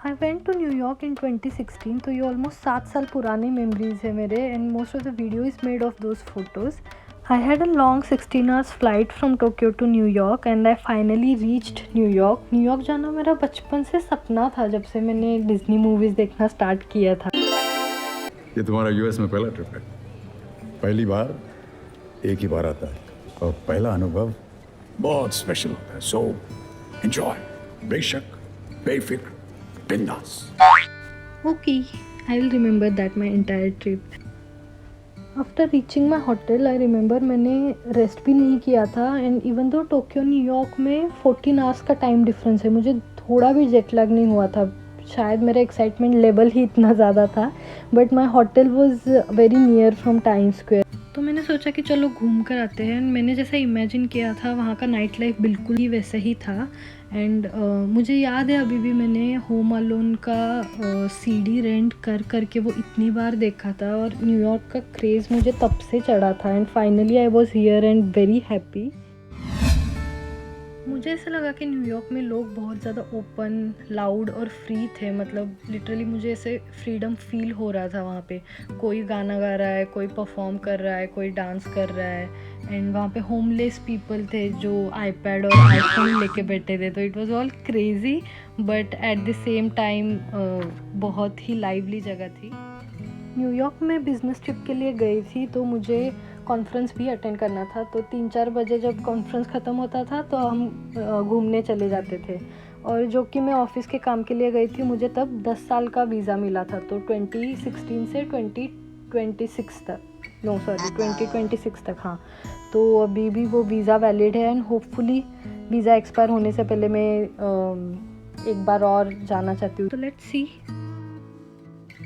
I went to New York in 2016, तो ये almost 7 साल पुराने मेमोरीज है मेरे, and most of the video is made of those photos. I had a long 16 hours flight from Tokyo to New York and I finally reached New York. New York जाना मेरा बचपन से सपना था, जब से मैंने डिज्नी मूवीज़ देखना स्टार्ट किया था. ये तुम्हारा यूएस में पहला ट्रिप है. पहली बार एक ही बार आता है और पहला अनुभव बहुत स्पेशल होता है. सो एंजॉय, बेशक, बेफिक्र, बिंदास. Okay, I will remember that my entire trip. After reaching my hotel I remember मैंने रेस्ट भी नहीं किया था, and even though Tokyo New York में 14 आवर्स का टाइम डिफरेंस है, मुझे थोड़ा भी जेट लैग नहीं हुआ था. शायद मेरा एक्साइटमेंट लेवल ही इतना ज़्यादा था, but my hotel was very near from time square. तो मैंने सोचा कि चलो घूम कर आते हैं. मैंने जैसा इमेजिन किया था वहाँ का नाइट लाइफ बिल्कुल ही वैसा ही था. एंड मुझे याद है अभी भी मैंने होम अलोन का सीडी रेंट कर के वो इतनी बार देखा था, और न्यूयॉर्क का क्रेज़ मुझे तब से चढ़ा था. And finally I was here and very happy. मुझे ऐसा लगा कि न्यूयॉर्क में लोग बहुत ज़्यादा ओपन, लाउड और फ्री थे. मतलब लिटरली मुझे ऐसे फ्रीडम फील हो रहा था वहाँ पे. कोई गाना गा रहा है, कोई परफॉर्म कर रहा है, कोई डांस कर रहा है. एंड वहाँ पे होमलेस पीपल थे जो आईपैड और आईफोन लेके बैठे थे. तो it was all crazy, but at the same time बहुत ही लाइवली जगह थी. न्यूयॉर्क में बिज़नेस ट्रिप के लिए गई थी, तो मुझे कॉन्फ्रेंस भी अटेंड करना था. तो 3-4 बजे जब कॉन्फ्रेंस ख़त्म होता था तो हम घूमने चले जाते थे. और जो कि मैं ऑफ़िस के काम के लिए गई थी, मुझे तब 10 साल का वीज़ा मिला था. तो 2016 से 2026 तक, 2026 तक, हाँ. तो अभी भी वो वीज़ा वैलिड है, एंड होपफुली वीज़ा एक्सपायर होने से पहले मैं एक बार और जाना चाहती हूँ. तो let's see.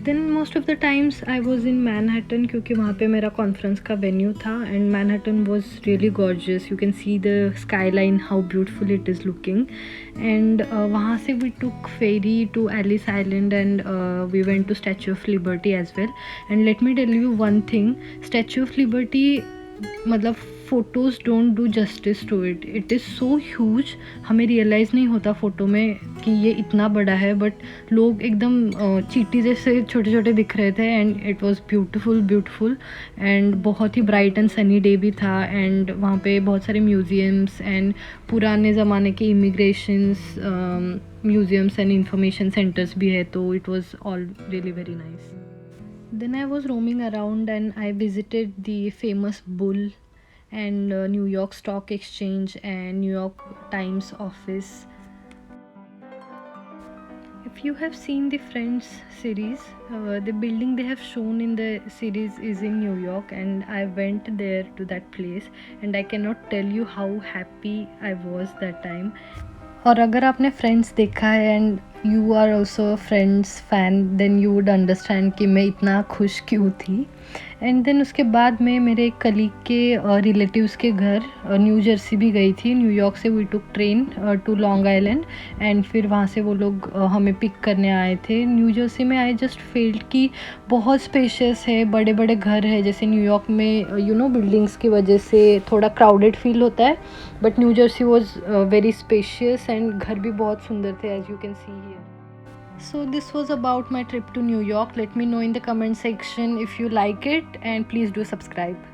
Then most of the times I was in Manhattan, क्योंकि वहाँ पे मेरा कॉन्फ्रेंस का वेन्यू था. And Manhattan was really gorgeous. You can see the skyline, how beautiful it is looking. And वहाँ से we took ferry to Ellis Island, and we went to Statue of Liberty as well. And let me tell you one thing, Statue of Liberty मतलब photos don't do justice to it. It is so huge. हमें realise नहीं होता photo में कि ये इतना बड़ा है, बट लोग एकदम चींटी जैसे छोटे छोटे दिख रहे थे. And it was beautiful. And बहुत ही ब्राइट एंड सनी डे भी था. एंड वहाँ पे बहुत सारे म्यूज़ियम्स एंड पुराने ज़माने के इमिग्रेशंस म्यूज़ियम्स एंड इंफॉर्मेशन सेंटर्स भी है. तो it was all really very nice. Then I was roaming around and I visited the famous Bull and New York Stock Exchange and New York Times office. If you have seen the Friends series, the building they have shown in the series is in New York, and I went there to that place, and I cannot tell you how happy I was that time. और अगर आपने friends देखा है and you are also friends fan, then you would understand कि मैं इतना खुश क्यों थी. एंड देन उसके बाद मैं मेरे एक कलीग के रिलेटिव्स के घर न्यू जर्सी भी गई थी. न्यूयॉर्क से we took train to Long Island, and फिर वहाँ से वो लोग हमें पिक करने आए थे. न्यू जर्सी में आई जस्ट फील्ड कि बहुत स्पेशियस है, बड़े बड़े घर है. जैसे न्यूयॉर्क में यू नो बिल्डिंग्स की वजह से थोड़ा क्राउडेड फील होता है, but New Jersey was very spacious, and घर भी बहुत सुंदर थे, as you can see here. So this was about my trip to New York. Let me know in the comment section if you like it, and please do subscribe.